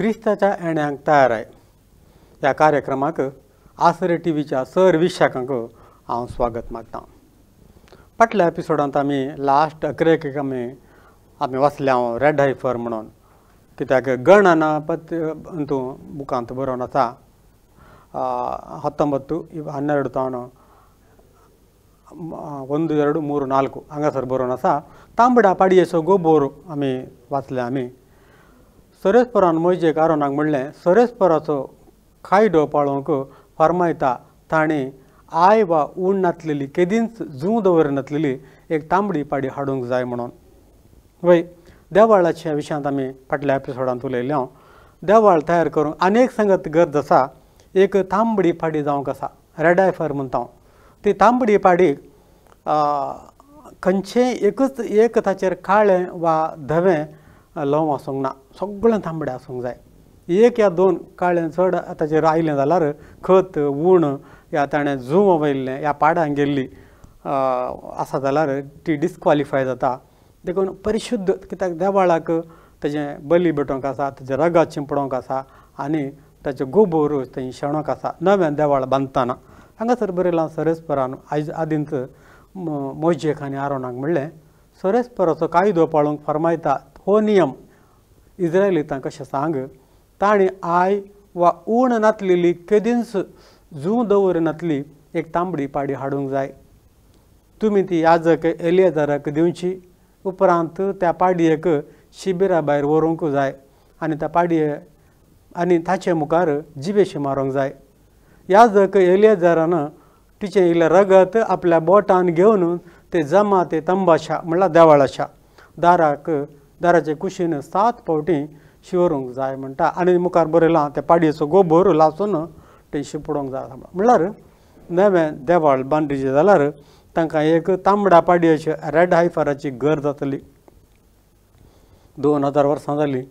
क्रिस्ताच्या येण्याक तयार आहे ह्या कार्यक्रमाक आसरे टीव्हीच्या सर विशाखांक हांव स्वागत मागतां. फाटल्या एपिसोडांत आमी लास्ट 11 आमी वाचले हांव रेड हायफर म्हणून, कित्याक गणना हातूंत बुकांत बरोवन आसा 1912 तावन 1, 2, 3, 4 हांगासर बरोवन आसा. तांबड्या पाडयेचो गोबोर आमी वाचले. आमी सरेस्परान मोयजेक आरोनाक म्हणलें, सरेस्पराचो कायदो पाळोवंक फर्मायता ताणें आय वा उण नासलेली केदींच जूं दवरनासलेली एक तांबडी पाडी हाडूंक जाय म्हणून. वय देवाळाच्या विशयांत आमी फाटल्या एपिसोडांत उलयले हांव. देवाळ तयार करूंक आनीक संगत गरज आसा. एक तांबडी पाडी जावंक आसा, रेड हायफर म्हणटा हांव. ती तांबडी पाडीक खंयचेंय एक ताचेर काळें वा धवें लव आसूंक ना, सगळें तांबडें आसूंक जाय. 1 या 2 काळें चड ताचेर आयलें जाल्यार खत उण या ताणें जूं वयल्लें ह्या पाड्यांक गेल्ली आसा जाल्यार ती डिस्क्वॉलिफाय जाता. देखून परिशुध्द, कित्याक देवाळाक ताचें बली भेटोवंक आसा, ताचें रगत शिंपडोवंक आसा आनी ताचें गोबोर थंय शेणोवंक आसा नवें देवाळ बांदतना. हांगासर बरयलां सरेस्परान आयज आदींच मोयजेक आनी आरोनाक म्हणलें, सरेस्पराचो कायदो पाळोवंक फर्मायता हो नियम इस्रायलितांक कशें सांग, ताणें आय वा उण नासलेली केदींच जूं दवरनासली एक तांबडी पाडी हाडूंक जाय. तुमी ती याजक एलियाजाराक दिवची. उपरांत त्या पाडयेक शिबिरा भायर व्हरूंक जाय आनी त्या पाडये आनी ताचे मुखार जिवेशी मारूंक जाय. याजक एलियाजारान तिचें इल्लें रगत आपल्या बोटान घेवन ते जमा ते तंबाशा म्हणल्यार देवाळाच्या दाराचे कुशीन 7 फावटी शिवरूंक जाय म्हणटा. आनी मुखार बरयलां त्या पाडयेचो गोबोर लासून ते शिंपडोवंक जाय म्हणल्यार नवें देवाळ बांदिचें जाल्यार तांकां एक तांबड्या पाडयेची रेड हायफराची गरज जातली. 2000 वर्सां जालीं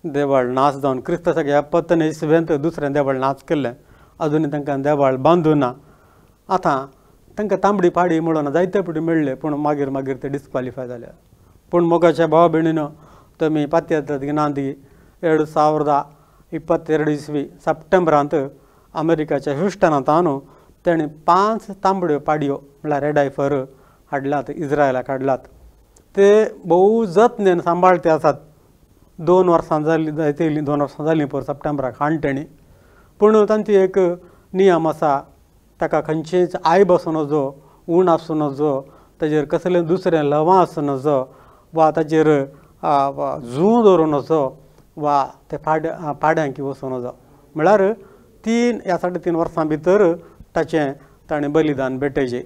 देवाळ नाच जावन क्रिस्ताच्या 15वेंत दुसरें देवाळ नाच केल्लें. अजुनूय तांकां देवाळ बांदूं ना. आतां तांकां तांबडी पाडी म्हणून जायते फावटी मेळ्ळे, पूण मागीर ते डिस्क्वॉलिफाय जाले. पूण मोगाच्या भावा भयणीनो, तुमी पातयेतात गिनांदी 2022 इसवी सप्टेंबरांत अमेरिकाच्या ह्युस्टनांत ताणें 5 तांबड्यो पाडयो म्हणल्यार रेड हायफर हाडल्यात, इस्रायलाक हाडल्यात. ते भोव जतनेन सांबाळटे आसात. 2 वर्सां जालीं, जायते 2 वर्सां जालीं पळय सप्टेंबराक हाडून तेणी. पूण तांची एक नियम आसा, ताका खंयचेच आयब आसूं नजो, उण आसूं नजो, ताचेर कसलें दुसरें लवां आसूं नजो, वा ताचेर जूं दवरूं नजो, वा ते पाड्यांक वचूं नजो. म्हळ्यार 3 या 3.5 वर्सां भितर ताचें ताणें बलिदान भेटयचें.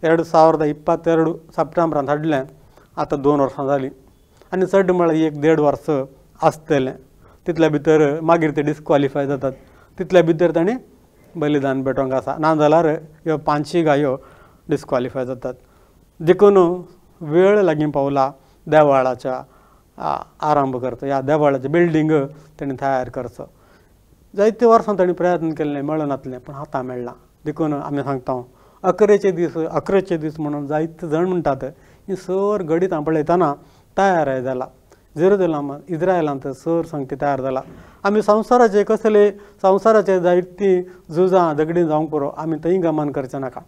2022 सप्टेंबरांत हाडलें. आतां 2 वर्सां जालीं आनी चड म्हळ्यार 1-1.5 वर्स आसतलें. तितल्या भितर मागीर ते डिस्क्वॉलिफाय जातात. तितल्या भितर ताणें बलिदान भेटोवंक आसा, नाजाल्यार ह्यो 5 गायो डिस्क्वॉलिफाय जातात. देखून वेळ लागीं पावला देवाळाच्या आरंभ करचो, ह्या देवाळाचें बिल्डींग ताणें तयार करचो. जायते वर्सां ताणें प्रयत्न केल्ले, मेळनासलें, पूण आतां मेळ्ळां. देखून आमी सांगता 11चे दीस म्हणून जायते जाण म्हणटात. ही सर घडीत पळयतना तयार जाला. जेरुसलेम इस्रायलांत सर संगती तयार जाला. आमी संवसाराचे जायतीं झुजां झगडीं जावंक पुरो आमी थंय गमन करचें नाका.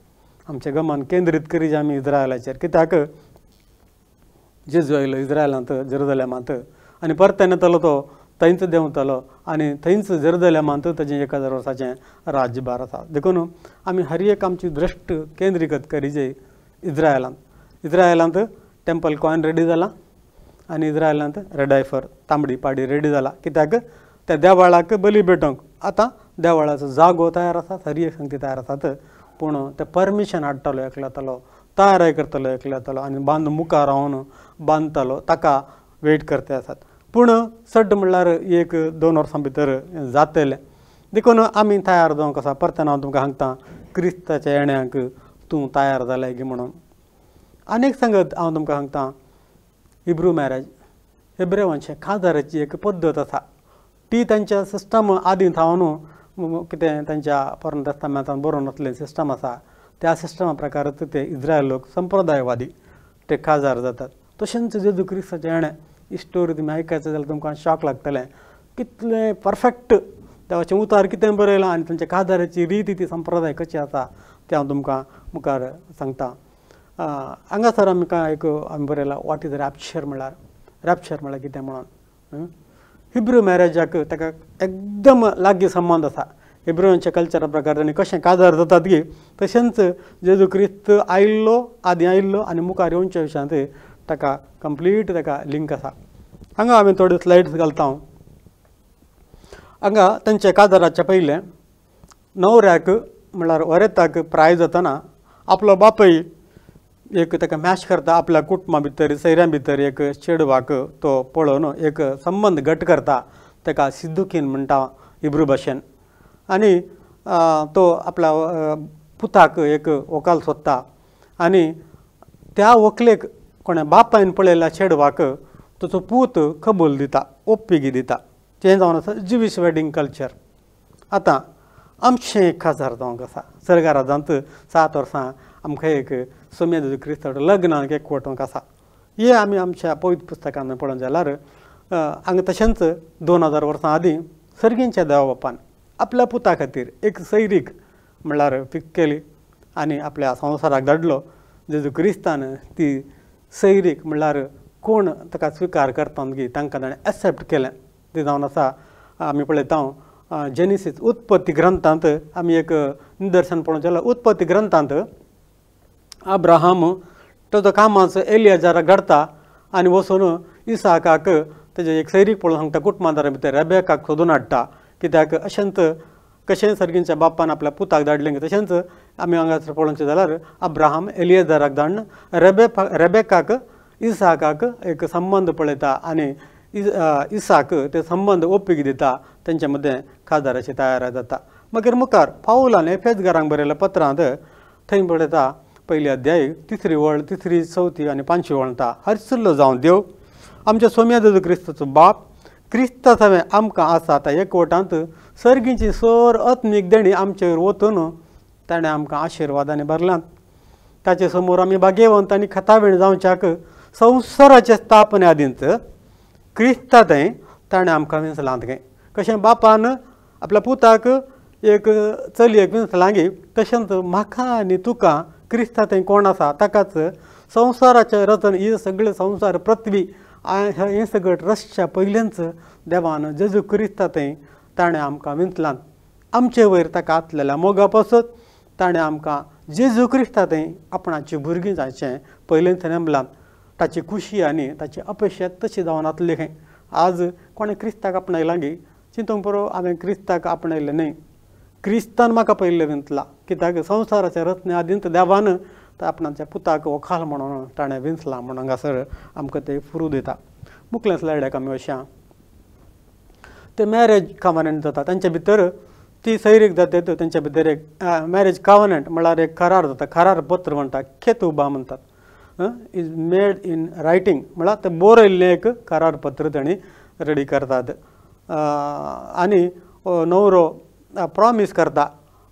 आमचें गमन केंद्रीत करीत आमी इस्रायलाचेर. कित्याक जेजू आयलो इस्रायलांत, जेरुसलेमांत, आनी परतें येतलो तो थंयच देंवतलो आनी थंयच जेरुसलेमांत ताचें 1000 वर्साचें राज्यभार आसा. देखून आमी हर एक आमची दृश्ट केंद्रीकृत करीचे इस्रायलांत टेंपल कॉइन रेडी जाला आनी इस्रायलांत रेड हायफर तांबडी पाडी रेडी जाला. कित्याक त्या देवाळाक बली भेटोवंक आतां देवाळाचो जागो तयार आसा, हर एक संगती तयार आसात. पूण ते परमिशन हाडटलो एकलो येतलो, तयारी करतलो एकलो येतलो आनी मुखार रावन बांदतलो, ताका वेट करते आसात. पूण चड म्हणल्यार 1-2 वर्सां भितर जातलें. देखून आमी तयार जावंक आसा. परतें हांव तुमकां सांगता, क्रिस्ताच्या येण्याक तूं तयार जालें गी म्हणून. आनीक सांगत हांव तुमकां सांगता, हिब्रू मॅरेज, हेब्रेवांचे खाजाराची एक पद्दत आसा. ती तांच्या सिस्टम आदीं थावन कितें तांच्या पोरन तेस्तामेंतांत बरोवन आसलें सिस्टम आसा, त्या सिस्टमा प्रकारच ते इस्रायल लोक संप्रदायवादी ते खाजार जातात. तशेंच जेजू क्रिस्ताचें येणें ही स्टोरी तुमी आयकायचें जाल्यार तुमकां शॉक लागतलें. कितले परफेक्ट देवाचें उतार कितें बरयलां आनी तांच्या कादाराची रीत ती संप्रदाय कशी आसा तें हांव तुमकां मुखार सांगता. हांगासर आमी बरयलां वॉट इज रॅप्चर म्हळ्यार कितें म्हणून. हिब्रू मॅरेजाक ताका एकदम लागीं संबंद आसा. हिब्रूच्या कल्चरा प्रकार तांणी कशें काजार जातात की तशेंच जेजू क्रिस्त आदी आयिल्लो आनी मुखार येवच्या विशयांत ताका कंप्लीट ताका लिंक आसा. हांगा हांवें थोड्यो स्लायड्स घालता. हांगा तांच्या काजाराच्या पयलें न्हवऱ्याक म्हळ्यार वरेताक प्राय जातना आपलो बापूय एक ताका मॅच करता. आपल्या कुटुंबा भितर सैऱ्यां भितर एक चेडवाक तो पळोवन एक संबंद घट करता. ताका सिद्धुकीन म्हणटा हिब्रू भाशेन. आनी तो आपल्या पुताक एक व्हंकल सोदता आनी त्या व्हंकलेक कोणा बापायन पळयल्या चेडवाक ताचो पूत कबूल दिता, ओप्पिगी दिता. तें जावन आसा ज्युवीश वेडिंग कल्चर. आतां आमचें काजार जावंक आसा. सर्गा राज्यांत 7 वर्सां आमकां एक सोम्या जेजू क्रिस्ताचो लग्नाक एकवटूंक आसा. हे आमी आमच्या पवित्र पुस्तकान पळोवंक जाल्यार हांगा तशेंच 2000 वर्सां आदीं सर्गींच्या देवा बापान आपल्या पुता खातीर एक सैरीक म्हळ्यार फिक्स केली आनी आपल्या संवसाराक धाडलो. जेजू क्रिस्तान ती सैरीक म्हळ्यार कोण ताका स्विकार करता की तांकां ताणें एक्सेप्ट केलें. तें जावन आसा आमी पळयता जेनिसीस उत्पत्ती ग्रंथांत आमी एक निदर्शन पळोवंक जाल्यार उत्पत्ती ग्रंथांत अब्राहम ताचो कामाचो एलियाजाराक धाडटा आनी वचून इसाकाक तेजे एक सैरीक पळोवन सांगता. कुटुंबादारा भितर रेबेकाक सोदून हाडटा. कित्याक अशेंच कशें सर्गींच्या बापान आपल्या पुताक धाडलें तशेंच आमी हांगासर पळोवचें जाल्यार अब्राहम एलियाजाराक धाडून रेबेकाक इसाकाक एक संबंद पळयता आनी इसाक ते संबंद ओप्पीक दिता. तेंच्या मदें काजाराची तयारी जाता. मागीर मुखार पावलान एफेसकारांक बरयल्या पत्रांत थंय पळयता 1 अध्याय 3री वळ 3री 4थी आनी 5वी वळता. हरसुल्लो जावं देव आमच्या सोम्या जेजू क्रिस्ताचो बाप क्रिस्ता हांवें आमकां आसा आतां एकवटांत सर्गीची सर आत्मीक देणी आमचे वयर वतून ताणें आमकां आशिर्वादांनी भरल्यात. ताचे समोर आमी भाग्यवंत आनी खतावेण जावच्याक संवसाराचे स्थापने आदींच क्रिस्ता थंय ताणें आमकां विंचलांत गे. कशें बापान आपल्या पुताक एक चलयेक विंचलां गे तशेंच म्हाका आनी तुका क्रिस्ता थंय कोण आसा ताकाच संवसाराचें रचन ही सगळें संवसार पृथ्वी हें सगळें रसच्या पयलींच देवान जेजू क्रिस्ता थंय ताणें आमकां विंचलांत. आमचे वयर ताका आसलेल्या मोगा पासत ताणें आमकां जेजू क्रिस्ता थंय आपणाची भुरगीं जावचें पयलींच नेमलां. ताची खुशी आनी ताची अपेक्षा तशी जावन आसली खंय. आज कोणें क्रिस्ताक आपणायलां गे चिंतूंक पुरो हांवें क्रिस्ताक आपणायलें न्हय. क्रिस्तान म्हाका पयलें विंचलां. कित्याक संवसाराच्या रचने आदींत देवान आपणाच्या पुताक व्हंकल म्हणून ताणें विंचलां म्हणून हांगासर आमकां ते फुरू दिता. मुखलें स्लायडाक आमी वशा ते मॅरेज कॉवनंट जाता. तांचे भितर ती सैरीक जातात तांचे भितर एक मॅरेज कॉवनंट म्हळ्यार एक करार जाता. करार पत्र म्हणटा खेतुबा म्हणटात. इज मेड इन रायटींग म्हळ्यार ते बरयल्लें एक करार पत्र तांणी रेडी करतात. आनी न्हवरो प्रॉमीस करता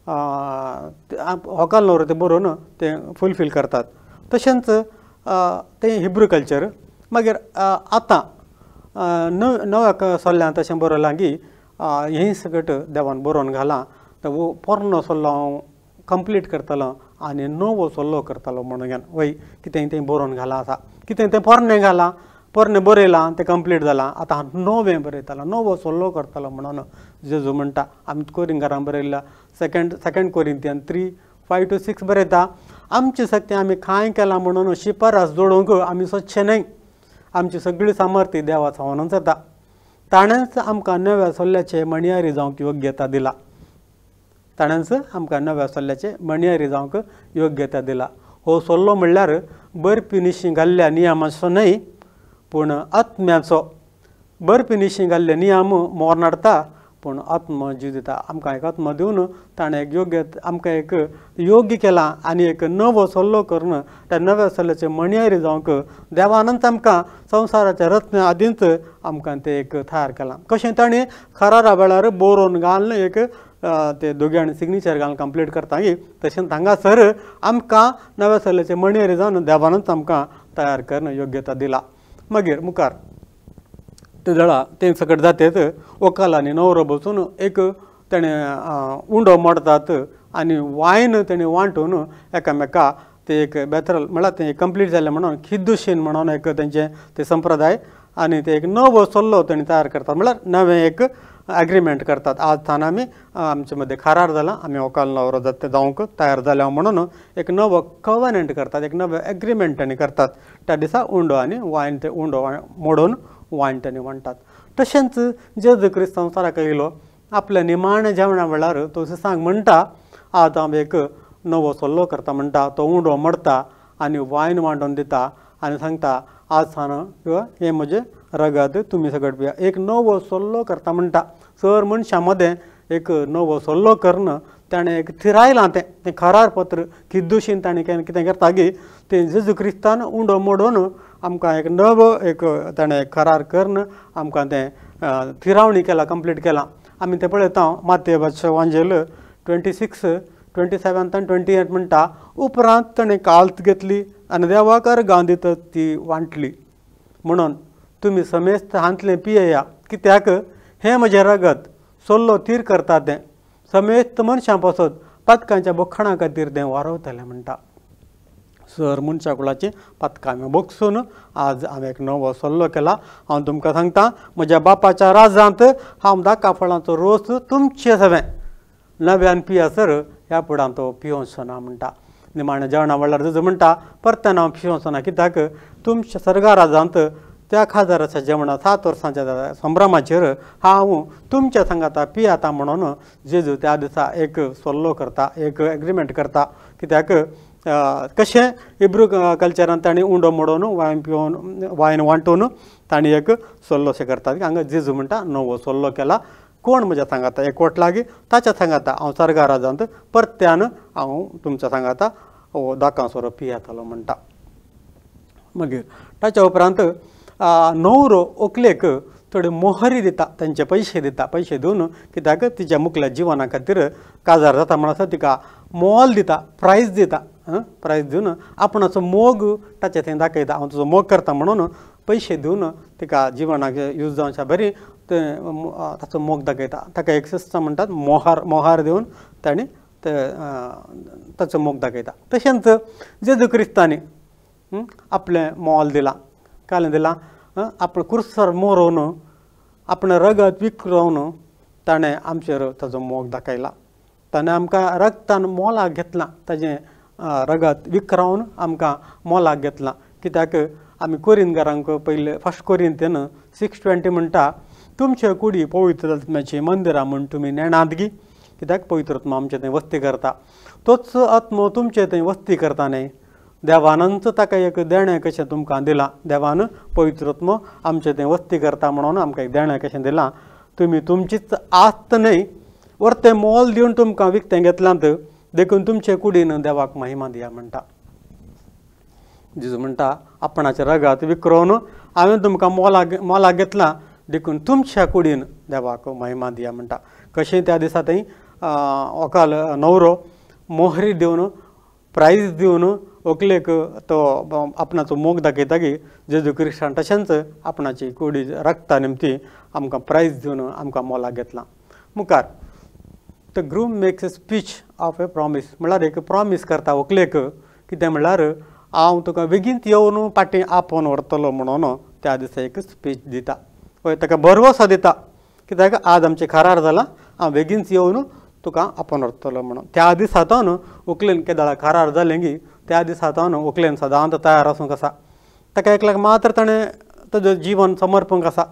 व्हंकल न्हवरो ते बरोवन ते फुलफील करतात. तशेंच तें हिब्रू कल्चर. मागीर आतां नव्या सल्ल्यान तशें बरयलां की हें सकट देवान बरोवन घालां पोरनो सल्लो हांव कंप्लीट करतलो आनी नवो सल्लो करतलो म्हणून वय कितें तें बरोवन घालां आसा. कितें तें पोरनें घालां पोरनें बरयलां तें कंप्लीट जालां. आतां हांव नवें बरयतलो नवो सल्लो करतलो म्हणून जेजू म्हणटा. आमी कोरिंथारांक बरयल्या सेकंड कोरिंथियन 3:5-6 बरयता. आमचे सक्ती आमी कांय केलां म्हणून शिपारास जोडूंक आमी सोदचे न्हय. आमची सगळी सामर्थ्य देवा सावनूच येता. ताणेंच आमकां नव्या सल्ल्याचे मणयारी जावंक योग्यता दिला. ताणेंच आमकां नव्या सल्ल्याचे मणयारी जावंक योग्यता दिला. हो सल्लो म्हणल्यार बर्फी निशी घाल्ल्या नियमाचो न्हय पूण आत्म्याचो. बर्फी निशी घाल्ले नियम मोरनाडटा पूण आत्म जीव दिता. आमकां एक आत्मा दिवन ताणें एक योग्य आमकां एक योग्य केलां आनी एक नवो सल्लो करून त्या नव्या सल्ल्याचे मणयारी जावंक देवानंत आमकां संवसाराच्या रचने आदींच आमकां तें एक तयार केलां. कशें ताणें खरारा वेळार बरोवन घालून एक ते दोगांनी सिग्नेचर घालून कंप्लीट करता तशेंच हांगासर आमकां नव्या सल्ल्याचे मणयारी जावन देवानंच आमकां तयार करून योग्यता दिला. मागीर मुखार ते दळा ते सकट जातात वकालांनी नवरो बसून एक तेणे उंडो मोडतात आनी वायन तेणी वांटून एकामेका ते एक बेथरल म्हळ्यार ते कंप्लीट जालें म्हणून खिद्दुशीन म्हणून एक तेंचे ते संप्रदाय आनी ते एक नवो सल्लो तेणी तयार करतात म्हळ्यार नवें एक एग्रीमेंट करतात आज थान आमी आमचे मदें करार जाला आमी वकाल नवरो जावंक तयार जाल्या म्हणून एक नवो कवनेंट करतात एक नवें एग्रीमेंट तेणी करतात त्या दिसा उंडो आनी वायन ते उंडो मोडून वायन तेणी वांटतात तशेंच जेजू क्रिस्त संवसाराक येयलो आपल्या निमाणे जेवणा वेळार तो सांग म्हणटा आज हांव एक नवो सल्लो करता म्हणटा तो उंडो मडता आनी वायन वांटून दिता आनी सांगता आज सान हे म्हजे रगत तुमी सगळे पिया एक नवो सल्लो करता म्हणटा सर मनशां मदें एक नवो सल्लो करन ताणें एक थिरायलां तें करार पत्र किद्दुशीन ताणें कितें करता की तें जेजू क्रिस्तान उंडो मोडून आमकां एक नवो एक ताणें करार करन आमकां तें थिरावणी केला कंप्लीट केलां आमी तें पळयता माथेवाचें वांजेल 26, 27 आनी 28 म्हणटा उपरांत ताणें काल्त घेतली आनी देवाक अर्गां दितत ती वांटली म्हणून तुमी समेस्त हांतलें पियेया कित्याक हें म्हजें रगत सल्लो थीर करता तें समेस्त मनशां पासत पातकांच्या बोखणा खातीर तें वारवतलें म्हणटा सर मनशा कुळाची पातकां आमी बोगसून आज हांवें एक नवो सल्लो केला हांव तुमकां सांगता म्हज्या बापाच्या राजांत हांव दाका फळांचो रोस तुमचें सवें नव्यान पियासर ह्या फुडां तो पियोंचो ना म्हणटा निमाणे जेवणा वेळार जेजू म्हणटा परतें हांव पियोंचो ना कित्याक तुमच्या सर्गा राजांत त्या खाजाराच्या जेवणा 7 वर्सांच्या संभ्रमाचेर हांव तुमच्या सांगाता पियाता म्हणून जेजू त्या दिसा एक सल्लो करता एक एग्रीमेंट करता कित्याक कशें इब्रू कल्चरान तांणी उंडो मोडून वायन पिवून वायन वांटून तांणी एक सल्लो शें करतात हांगा जेजू म्हणटा नवो सल्लो केला कोण म्हज्या सांगाता एकवट लागी ताच्या सांगाता हांव सर्गा राजांत परत्यान हांव तुमच्या सांगाता दाकांसोरो पियेतालो म्हणटा मागीर ताच्या उपरांत न्हवरो व्हंकलेक थोडे मोहरी दिता तांचे पयशे दिता पयशे दिवन कित्याक तिच्या मुखल्या जिवना खातीर काजार जाता म्हणून तिका मोल दिता प्रायज दिता प्रायज दिवन आपणाचो मोग ताचे थंय दाखयता हांव तुजो मोग करता म्हणून पयशे दिवन तिका जिवनाक यूज जावच्या बरी ताचो मोग दाखयता ताका एक सिस्टम म्हणटात मोहार दिवन ताणी ताचो मोग दाखयता तशेंच जेजू क्रिस्तांनी आपलें मोल दिलां कालें दिलां आपणें कुर्सार मोरोवन आपणें रगत विकरोवन ताणें आमचेर ताचो मोग दाखयला ताणें आमकां रगतान मोलाक घेतलां ताजें रगत विकरावन आमकां मोलाक घेतलां कित्याक आमी कोरिंतकारांक पयले फर्स्ट कोरिंथीन 6:20 म्हणटा तुमचे कुडी पवित्र आत्म्याची मंदिरां म्हूण तुमी नेणात गी कित्याक पवित्र आत्मा आमचे थंय वस्ती करता तोच आत्मो तुमचे थंय वस्ती करता न्हय देवानंच ताका एक देणें कशें तुमकां दिलां देवान पवित्र आत्मो आमचे थंय वस्ती करता म्हणून आमकां एक देणें कशें दिलां तुमी तुमचीच आस्त न्हय वर्तें मोल दिवन तुमकां विकतें घेतलांत देखून तुमचे कुडीन देवाक महिमा दिया म्हणटा जेजू म्हणटा आपणाचें रगत विकरोवन हांवें तुमकां मोलाक घेतलां देखून तुमच्या कुडीन देवाक महिमा दिया म्हणटा कशें त्या दिसा थंय व्हंकल न्हवरो मोहरी दिवन प्रायज दिवन व्हंकलेक तो आपणाचो मोग दाखयता की जेजू क्रिस्तान तशेंच आपणाची कुडी रगता निमती आमकां प्रायज दिवन आमकां मोलाक घेतलां मुखार the groom makes a speech of A promise म्हळ्यार एक प्रॉमीस करता व्हंकलेक कितें म्हळ्यार हांव तुका बेगीन येवन पाटी आपोवन व्हरतलो म्हणून त्या दिसा एक स्पीच दिता पळय ताका भरवोसो दिता कित्याक आज आमचें करार जालां हांव बेगीनच येवन तुका आपोवन व्हरतलो म्हणून त्या दिसांतून व्हंकलेन केदाळा करार जालें की त्या दिसांतून व्हंकलेन सदांच तयार आसूंक आसा ताका एकल्याक मात्र ताणें ताजें जिवन समर्पंक आसा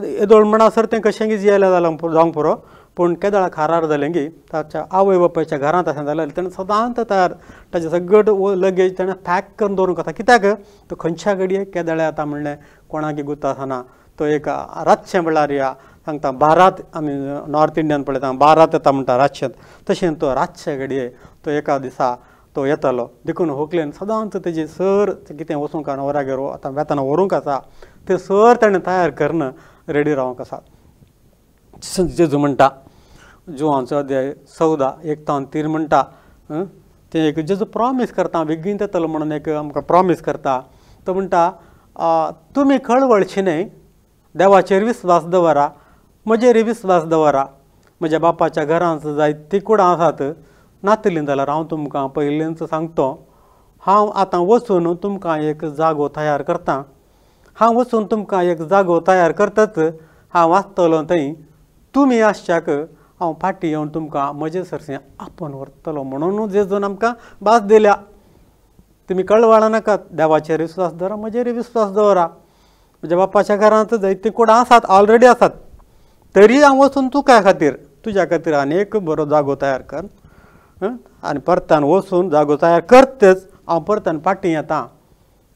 येदोळ म्हणसर तें कशेंय जियेलें जावंक पुरो पूण केदाळा करार जालें की ताच्या आवय बापायच्या घरांत अशें जालें ताणें सदांच तयार ताजें सगळें लगेज ताणें पॅक करून दवरूंक आसा कित्याक तो खंयच्या घडये केदाळे येता म्हणलें कोणाक गुता आसना तो एक रातचें म्हळ्यार या सांगता बारात आमी नॉर्थ इंडियन पळयता बारात येता म्हणटा रातचें तशें तो रातचे घडये तो एका दिसा तो येतालो देखून व्हंकलेन सदांच तेजी सर कितें वचूंक न्हवऱ्यागेर आतां वेताना व्हरूंक आसा तें सर ताणें तयार करून रेडी रावंक आसा जेजू म्हणटा जुवांचो अध्याय 14:1-3 म्हणटा तें एक जेजू प्रॉमीस करता बेगीन येतलो म्हणून एक आमकां प्रॉमीस करता तो म्हणटा तुमी कळवळची न्हय देवाचेर विस्वास दवरा, म्हजेर विस्वास दवरा. म्हज्या बापाच्या घरांत जायतीं कुडां आसात, नातलीं जाल्यार हांव तुमकां पयलींच सांगतो, हांव आतां वचून तुमकां एक जागो तयार करतां. हांव वचून तुमकां एक जागो तयार करतच हांव आसतलों थंय. तुमी आसच्याक हांव फाटीं येवन तुमकां म्हजे सरसें आपोवन व्हरतलो. म्हणून जेजून आमकां भास दिल्या. तुमी कळवळा नाकात, देवाचेर विस्वास दवरा, म्हजेर विस्वास दवरा. म्हज्या बापाच्या घरांत जायतीं कुडां आसात, ऑलरेडी आसात. तरी हांव वचून तुज्या खातीर आनीक बरो जागो तयार कर. आनी परतान वचून जागो तयार करतच हांव परतान फाटीं येतां.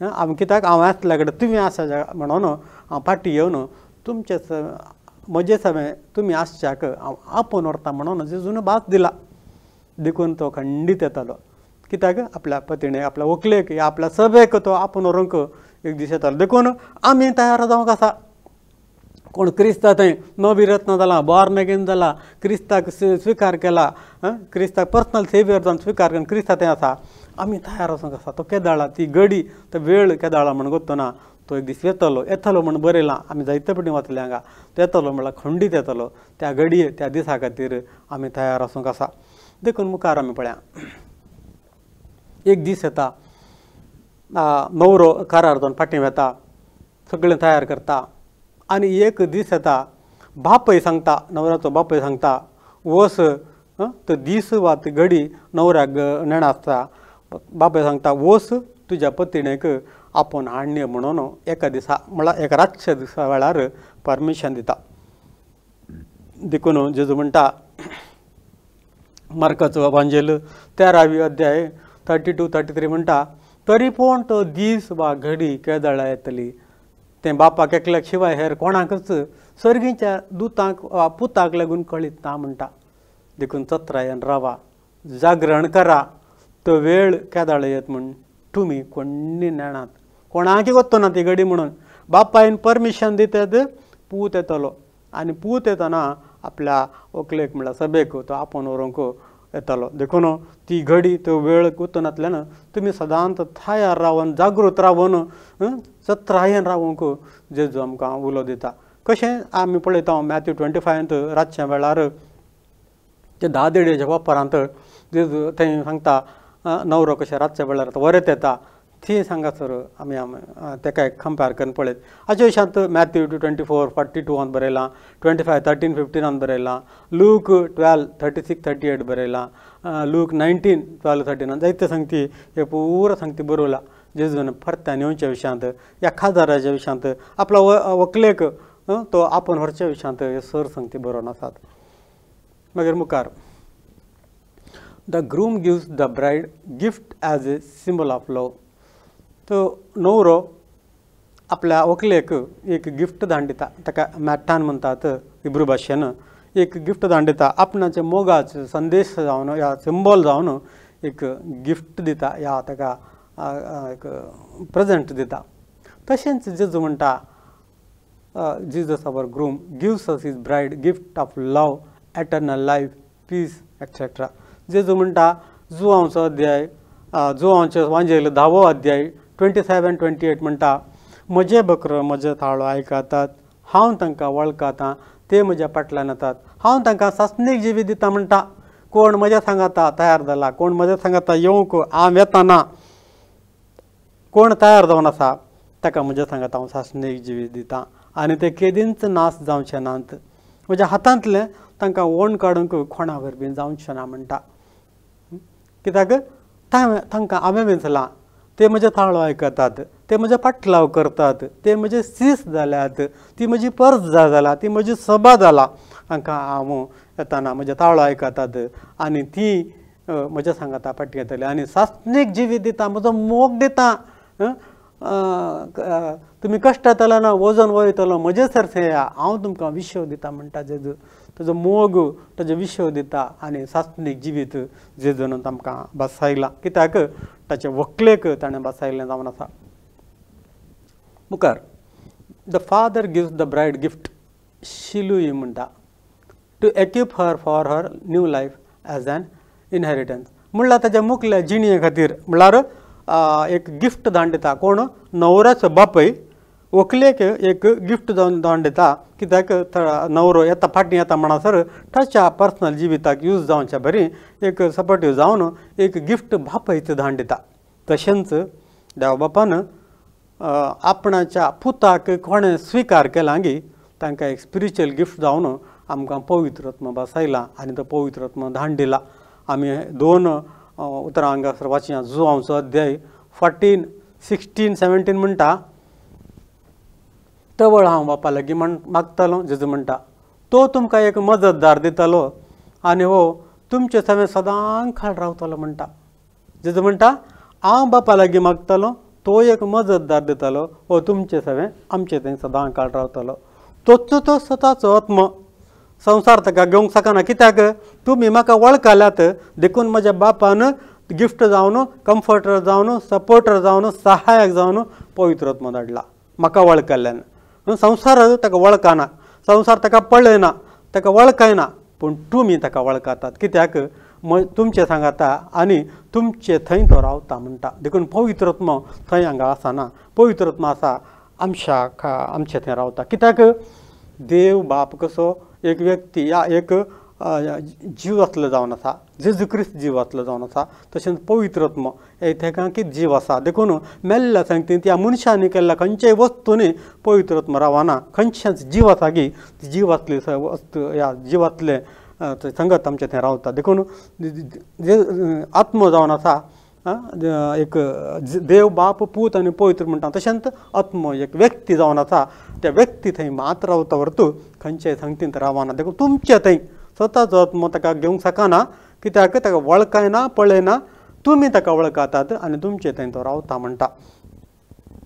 हांव कित्याक हांव आसल्या कडेन तुमी आसा म्हणून हांव फाटीं येवन तुमचे म्हजे समें तुमी आसच्याक हांव आपोवन व्हरतां म्हणून जेजून भास दिला. देखून तो खंडीत येतालो. कित्याक आपल्या पत्नीक, आपल्या व्हंकलेक, या आपल्या सभेक तो आपोवन व्हरूंक एक दीस येतालो. देखून आमी तयार जावंक आसा. कोण क्रिस्ता थंय नविरत्न जाला, बॉर्न अगेन जाला, क्रिस्ताक स्विकार केला, क्रिस्ताक पर्सनल सेवियर जावन स्विकार करून क्रिस्ता थंय आसा, आमी तयार वचूंक आसा. तो केदाळा, ती घडी, तो वेळ केदाळा म्हण गोत्तना तो एक दीस येतलो म्हण बरयलां. आमी जायते फावटी वाचलें हांगा. तो येतलो म्हळ्यार खंडीत येतलो. त्या घडये, त्या दिसा खातीर आमी तयार आसूंक आसा. देखून मुखार आमी पळया, एक दीस येता, न्हवरो कारार जावन फाटीं वता, सगळें तयार करता. आनी एक दीस येता, बापूय सांगता, न्हवऱ्याचो बापूय सांगता, वस तो दीस वा ती घडी न्हवऱ्याक नेणा आसता. बापूय सांगता, वस तुज्या पत्नीक आपोवन हाडणे म्हणून एका दिसा म्हळ्यार एका रातच्या दिसा वेळार परमिशन दिता. देखून जेजू म्हणटा, मार्काचो एवांजेल 13वी अध्याय 32-33 म्हणटा, तरी पूण तो दीस वा घडी केदाळा येतली. तें बापाक एकल्याक शिवाय हेर कोणाकच सर्गीच्या दुतांक वा पुताक लागून कळीत ना म्हणटा. देखून चत्रायन रावा, जागरण करा, तो वेळ केदाळ येत म्हण तुमी कोणी नेणात. कोणाकय वचतो ना ती घडी म्हणून. बापायन परमिशन दितात, पूत येतलो. आनी पूत येतना आपल्या व्हंकलेक म्हळ्यार सभेक तो आपोवन व्हरूंक येतलो. देखून ती घडी, तो वेळ वचनातल्यान तुमी सदांच तयार रावन, जागृत रावन, चत्रायन रावूंक जेजू आमकां उलो दिता. कशें आमी पळयता मॅथ्यू 25 रातच्या वेळार ते 10:30 वापरांत जेजू थंय सांगता, न्हवरो कशें रातच्या वेळार वरेत येता, ती सांगासर आमी ताका एक कंपेर करून पळयत. हाचे विशयांत मॅथ्यू 24:42 बरयलां, 25:13-15 बरयलां, लूक 12:36-38 बरयलां, लूक 19:12-13 जायते सांगती हे पुरो सांगती बरोवला. जेजून परत्यान येवच्या विशयांत, ह्या खाजाराच्या विशयांत, आपल्या व्हंकलेक तो आपोवन व्हरच्या विशयांत हे सर सांगती बरोवन आसात. मागीर मुखार, the groom gives the bride gift as a symbol of love. तो न्हवरो आपल्या व्हंकलेक एक गिफ्ट धाडून दिता. ताका मॅट्टान म्हणटात हिब्रू भाशेन. एक गिफ्ट धाडून दिता, आपणाचे मोगाचे संदेश जावन, ह्या सिंबल जावन एक गिफ्ट दिता, ह्या ताका एक प्रेजेंट दिता. तशेंच जेजू म्हणटा, Jesus our groom gives us his bride gift of love, eternal life, peace etcetera. जेजू म्हणटा, जुवांचो अध्याय, जुवांचे वांजेल 10वो अध्याय 27-28 म्हणटा, म्हजे बकर म्हजे ताळो आयकतात, हांव तांकां वळखतां, ते म्हज्या फाटल्यान येतात, हांव तांकां सासणीक जिवी दिता म्हणटा. कोण म्हज्या सांगाता तयार जाला, कोण म्हज्या सांगाता येवंक हांव येताना, कोण तयार जावन आसा ताका म्हज्या सांगाता हांव सासणीक जिवी दितां आनी ते केदींच नाश जावचे नात. म्हज्या हातांतलें तांकां वण काडूंक कोणा वरवीं जावचें ना म्हणटा. कित्याक तांकां हांवें वेंचलां, ते म्हजे ताळो आयकतात, ते म्हजे फाटलाव करतात, ते म्हजे सीस जाल्यात, ती म्हजी पर्स जाला, ती म्हजी सभा जाला. तांकां हांव येताना म्हजे ताळो आयकतात आनी ती म्हज्या सांगाता फाटीं येतली आनी सासणीक जिवी दिता, म्हजो मोग दिता. तुमी कश्ट येतलो ना, वजन वयतलो, म्हजे सरसें या, हांव तुमकां विश्व दिता म्हणटा जेजू. ताजो मोग, ताजो विश्व दिता आनी सासणीक जिवीत जेजून आमकां बसायलां. कित्याक ताचे व्हंकलेक ताणें बसायल्लें जावन आसा. मुखार, the father gives the bride gift शिलूय म्हणटा, to equip her for her new life as an inheritance. म्हणल्यार ताच्या मुखल्या जिणये खातीर, म्हणल्यार एक गिफ्ट धाडून दिता. कोण? न्हवऱ्याचो बापूय व्हंकलेक एक गिफ्ट जावन दिता, कित्याक नवरो येता फाटीं येता म्हणसर ताच्या पर्सनल जिविताक यूज जावच्या बरी एक सपोर्टीव जावन एक गिफ्ट बापायचं धाडून दिता. तशेंच देवा बापान आपणाच्या पुताक कोणें स्विकार केलांगी तांकां एक स्पिरिच्युअल गिफ्ट जावन आमकां पवित्र आत्मा बसयला आनी तो पवित्र आत्मा धाडून दिला. आमी 2 उतरां हांगासर वाचया. जुवांचो अध्याय 14, 16, 17 म्हणटा, तवळ हांव बापा लागीं मागतलों, जेजू म्हणटा, तो तुमकां एक मजतदार दितलो आनी हो तुमचे सवें सदां खाल रावतलो म्हणटा. जेजू म्हणटा, हांव बापा लागीं मागतलों, तो एक मजतदार दितलो, हो तुमचे सवें आमचे थंय सदां काळ रावतलो. तोच तो स्वताचो आत्मा संवसार ताका घेवंक शकना, कित्याक तुमी म्हाका वळखल्यात देखून म्हज्या बापान गिफ्ट जावन, कम्फर्टर जावन, सपोर्टर जावन, सहायक जावन पवित्र आत्मा धाडला म्हाका वळखल्यान. संवसार ताका वळखना, संवसार ताका पळयना, ताका वळखयना, पूण तुमी ताका वळखतात, कित्याक तुमचे सांगाता आनी तुमचे थंय तो रावता म्हणटा. देखून पवित्र आत्मा थंय हांगा आसना, पवित्र आत्मा आसा आमचे थंय रावता. कित्याक देव बाप कसो एक व्यक्ती या एक जीव आसलो जावन आसा, जेजू क्रिस्त जीव आसलो जावन आसा, तशेंच पवित्र आत्मा एकांकीत जीव आसा. देखून मेल्ल्या सांगती त्या मनशांनी केल्ल्या खंयच्याय वस्तूंनी पवित्र आत्मा रावना. खंयचेच जीव आसा की जीव आसली वस्तू ह्या जिवांतले संगत आमचे थंय रावता. देखून आत्मा जावन आसा एक देव बाप पूत आनी पवित्र म्हणटा, तशेंच आत्मा एक व्यक्ती जावन आसा, त्या व्यक्ती थंय मात रावता व्हरतू खंयच्याय संगतींत रावना. देखून तुमचे थंय स्वताचो आत्मा ताका घेवंक शकना, कित्याक ताका वळखयना, पळयना, तुमी ताका वळखतात आनी तुमचे थंय तो रावता म्हणटा.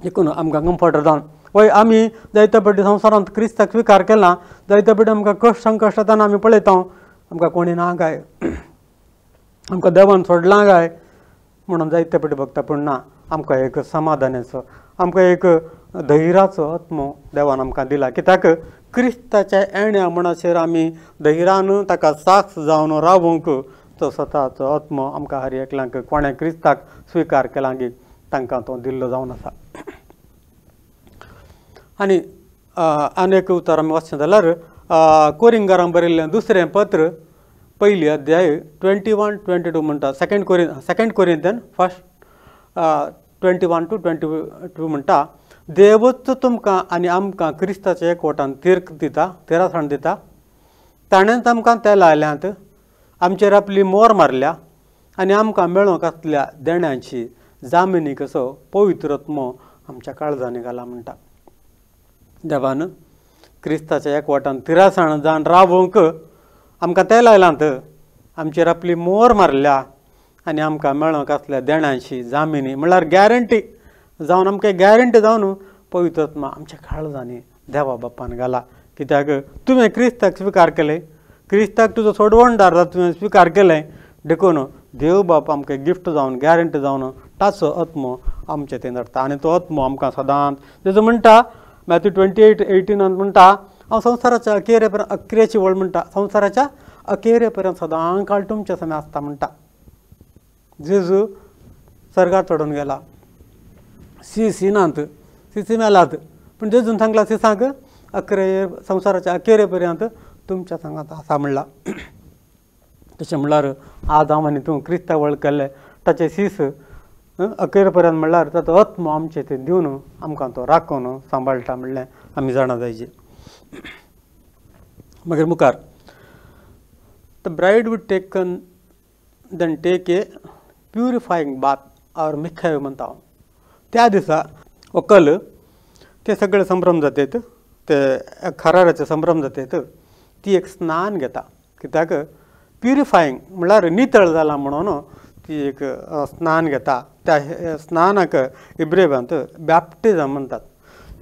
देखून आमकां कम्फर्टर जावन वय आमी जायते फावटी संवसारांत क्रिस्ताक स्विकार केला, जायते फावटी आमकां कश्ट संकश्ट जाताना आमी पळयता आमकां कोणी ना काय, आमकां देवान सोडलां काय म्हणून जायते फावटी बगता. पूण ना, आमकां एक समाधानाचो, आमकां एक धैर्याचो आत्मो देवान आमकां दिला, कित्याक क्रिस्ताच्या येण्या म्हणसर आमी धैर्यान ताका साक्ष जावन रावूंक तो स्वताचो आत्मो आमकां हर एकल्यांक कोणें क्रिस्ताक स्विकार केला की तांकां तो दिल्लो जावन आसा. आनी एक उतर आमी वाचचें जाल्यार कोरिंगारांक बरयल्लें 2 पत्र 1 अध्याय 21-22 म्हणटा. सेकंड कोरिंथियन 21-22 म्हणटा, देवच तुमकां आनी आमकां क्रिस्ताच्या एकवटान तीर्थ दिता, तिरासण दिता. ताणेंच आमकां त्या लायल्यांत आमचेर आपली मोर मारल्या आनी आमकां मेळोंक आसल्या देण्यांची जामिनी कसो पवित्र आत्मो आमच्या काळजांनी घाला म्हणटा. देवान क्रिस्ताच्या एकवटान तिरासण जावन रावूंक आमकां त्या लायल्यांत आमचेर आपली मोर मारल्या आनी आमकां मेळोंक आसल्या देण्यांची जामिनी म्हळ्यार गॅरंटी जावन आमकां गॅरंटी जावन पवित्र आत्मा आमच्या काळजांनी देवा बापान घाला. कित्याक तुवें क्रिस्ताक स्विकार केलें, क्रिस्ताक तुजो सोडवणदार तुवें स्विकार केलें, देखून देव बाप आमकां गिफ्ट जावन गॅरंटी जावन ताचो आत्मो आमचे थंय धाडटा. आनी तो आत्मो आमकां सदांच जेजू म्हणटा मॅथ्यू 28:18 म्हणटा, हांव संवसाराच्या अखेरेची वळ म्हणटा, संवसाराच्या अखेरे पर्यंत सदां काळ तुमच्या समें आसता म्हणटा. जेजू सर्गार चडून गेला, सिनांत सिसी मेलात, पूण जेजून सांगला सिसांक संवसाराच्या अखेरे पर्यंत तुमच्या सांगात आसा म्हणला. तशें म्हणल्यार आज हांव आनी तूं क्रिस्ताक वळखलें ताचें सीस अखेर पर्यंत म्हणल्यार ताचो आत्मो आमचे थंय दिवन आमकां तो राखून सांबाळटा म्हणलें आमी जाणा जायचे. मागीर मुखार the bride would then take a purifying bath or मिखाय म्हणटा हांव. त्या दिसा व्हंकल ते सगळे संभ्रम जातात, ते खराराचे संभ्रम जातात, ती एक स्नान घेता. कित्याक प्युरिफायींग म्हळ्यार नितळ जाला म्हणून ती एक स्नान घेता. त्या स्नानाक इब्रेवांत बॅप्टिजम म्हणटात.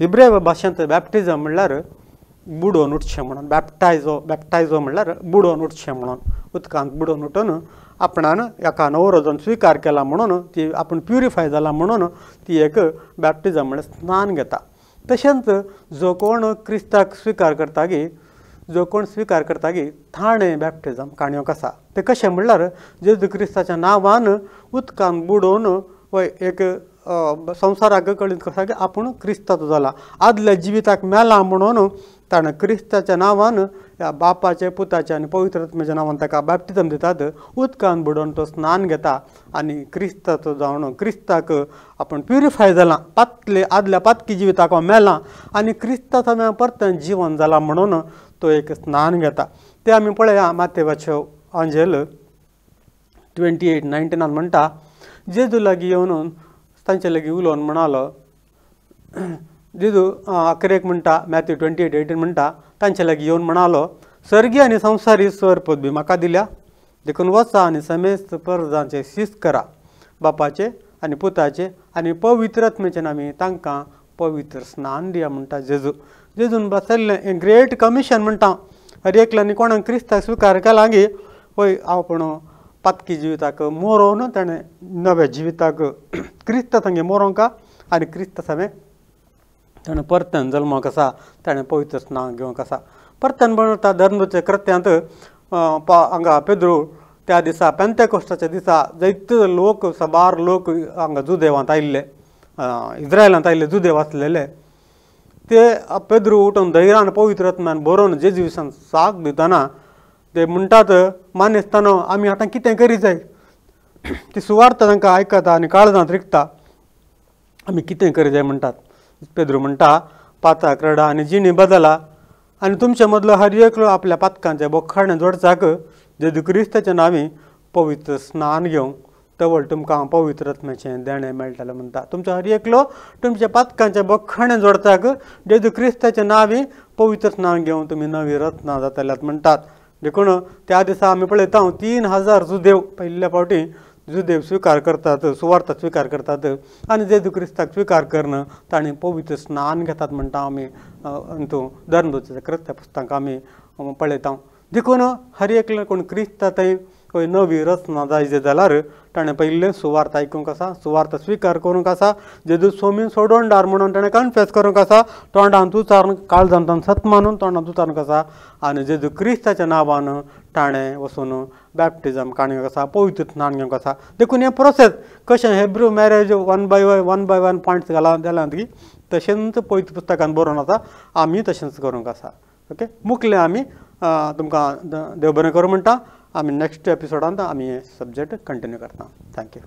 इब्रेव भाशेंत बॅप्टिजम म्हळ्यार बुडोवन उठचें म्हणून, बॅप्टायजो म्हळ्यार बुडोवन उठचें म्हणून, उदकांत बुडोवन उठून आपणान एका नवरो जावन स्विकार केला म्हणून ती आपूण प्युरिफाय जाला म्हणून ती एक बॅप्टिजम म्हळ्यार स्नान घेता. तशेंच जो कोण क्रिस्ताक स्विकार करता की थाणे बॅप्टिजम काणयोक आसा. ते कशें म्हणल्यार जेजू क्रिस्ताच्या नांवान उदकांत बुडोवन एक संवसाराक कळीत कसा की आपूण क्रिस्ताचो जाला आदल्या जिविताक मेला म्हणून ताणें क्रिस्ताच्या नांवान ह्या बापाचे पुताचे आनी पवित्र आत्म्याच्या नांवान ताका बॅप्टिजम दितात उदकान बुडोवन तो स्नान घेता आनी क्रिस्ताचो जावन क्रिस्ताक आपूण प्युरिफाय जाला पातले आदल्या पातकी जिविताक मेला आनी क्रिस्ताचो परतन जीवन जाला म्हणून तो एक स्नान घेता ते आमी पळया मातेवाच्यो अंजेल 28:19 म्हणटा जेजू लागीं येवन तांचे लागीं उलोवन म्हणालो जेजू अकरेक म्हणटा मॅथ्यू 28:18 म्हणटा तांचे लागीं येवन म्हणालो सर्गी आनी संवसारी स्वर पदवी म्हाका दिल्या देखून वचा आनी समेस्त परजांचे शिस्त करा बापाचे आनी पुताचे आनी पवित्र आत्म्याचे नांवी तांकां पवित्र स्नान दिया म्हणटा जेजून बसयल्लें ग्रेट कमिशन म्हणटा हर एकल्यानी कोणाक क्रिस्ताक स्विकार केला गी पळय आपूण पातकी जिविताक मोरोवन ताणें नव्या जिविताक क्रिस्त तांगे मोरोंक आनी क्रिस्त समें ताणें परतन जल्माक आसा ताणें पवित्र स्नान घेवंक आसा परतन बनता धर्माच्या कृत्यांत हांगा पेद्रू त्या दिसा पेंतेकोस्ताच्या दिसा जायते लोक सबार लोक हांगा जुदेवांत आयिल्ले इस्रायलांत आयिल्ले जुदेव आसलेले ते पेद्रू उठून धैर्यान पवित्र आत्म्यान बरोवन जेजू विशीं साक दितना ते म्हणटात मानेस्तानो आमी आतां कितें करी जाय ती सुवार्थ तांकां आयकता आनी काळजांत रिगता आमी कितें करी जाय म्हणटात पेद्रू म्हणटा पाताक रडा आनी जिणी बदला आनी तुमचे मदलो हर एकलो आपल्या पातकांचे बोखाणें जोडचाक जेजू क्रिस्ताच्या नांवी पवित्र स्नान घेवंक तवळ तुमकां पवित्र आत्म्याचें देणें मेळटलें म्हणटा तुमचो हर एकलो तुमच्या पातकांचे बोखाणें जोडचाक जेजू क्रिस्ताच्या नांवी पवित्र स्नान घेवन तुमी नवी रत्नां जातल्यात म्हणटात देखून त्या दिसा आमी पळयता 3000 जुदेव पयल्या फावटी जुदेव स्विकार करतात सुवार्थ स्विकार करतात आनी जेजू क्रिस्ताक स्विकार करन ताणीं पवित्र स्नान घेतात म्हणटा आमी हितून धर्मदूताच्या कृत्या पुस्तकांत आमी पळयता देखून हर एकले कोण क्रिस्ता थंय खंय नवी रचना जाय जाल्यार ताणें पयलें सुवार्थ आयकूंक आसा सुवार्थ स्विकार करूंक आसा जेजू सोमीन सोडोंडार म्हणून ताणें कन्फेस करूंक आसा तोंडान उचारून काळजांत सत मानून तोंडान उचारूंक आसा आनी जेजू क्रिस्ताच्या नांवान ताणें वचून बॅप्टिजम काडूंक आसा पवित्र स्नान घेवंक आसा देखून हें प्रोसेस कशें Hebrew marriage one by one points घालात की तशेंच पवित्र पुस्तकांत बरोवन आसा आमी तशेंच करूंक आसा ओके मुखलें आमी तुमकां देव बरें करूं म्हणटा आमी नेक्स्ट एपिसोडांत आमी हे सब्जेक्ट कंटिन्यू करता थँक्यू